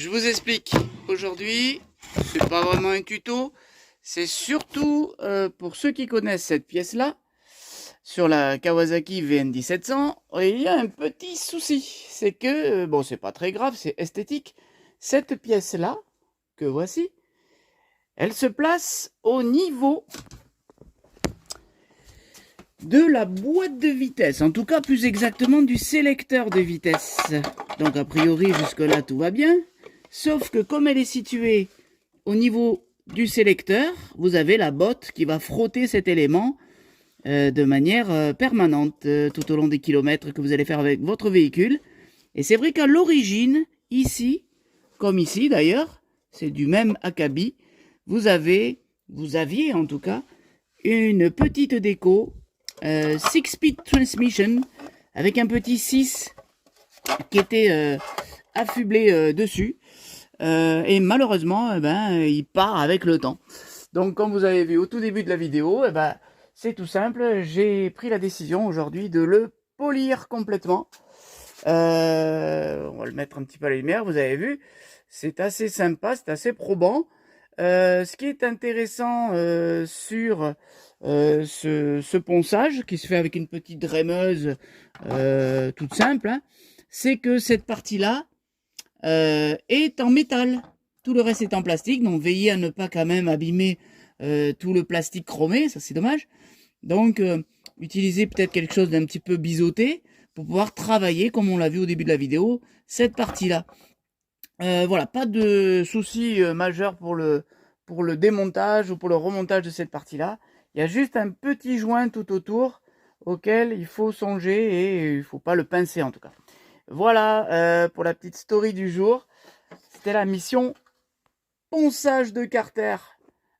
Je vous explique. Aujourd'hui, c'est pas vraiment un tuto. C'est surtout pour ceux qui connaissent cette pièce-là, sur la Kawasaki VN1700, il y a un petit souci. C'est que, bon, c'est pas très grave, c'est esthétique. Cette pièce-là, que voici, elle se place au niveau de la boîte de vitesse, en tout cas plus exactement du sélecteur de vitesse. Donc a priori jusque là tout va bien, sauf que comme elle est située au niveau du sélecteur, vous avez la botte qui va frotter cet élément de manière permanente tout au long des kilomètres que vous allez faire avec votre véhicule. Et c'est vrai qu'à l'origine, ici, comme ici d'ailleurs, c'est du même acabit, vous aviez en tout cas une petite déco 6-speed transmission avec un petit 6 qui était affublé dessus et malheureusement il part avec le temps. Donc comme vous avez vu au tout début de la vidéo, c'est tout simple, j'ai pris la décision aujourd'hui de le polir complètement. On va le mettre un petit peu à la lumière, vous avez vu, c'est assez sympa, c'est assez probant. Ce qui est intéressant sur ce ponçage qui se fait avec une petite drémeuse toute simple, hein, c'est que cette partie-là est en métal. Tout le reste est en plastique, donc veillez à ne pas quand même abîmer tout le plastique chromé, ça c'est dommage. Donc utilisez peut-être quelque chose d'un petit peu biseauté pour pouvoir travailler, comme on l'a vu au début de la vidéo, cette partie-là. Voilà, pas de souci majeur pour le démontage ou pour le remontage de cette partie-là. Il y a juste un petit joint tout autour auquel il faut songer et il ne faut pas le pincer en tout cas. Voilà pour la petite story du jour. C'était la mission ponçage de Carter.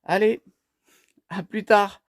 Allez, à plus tard.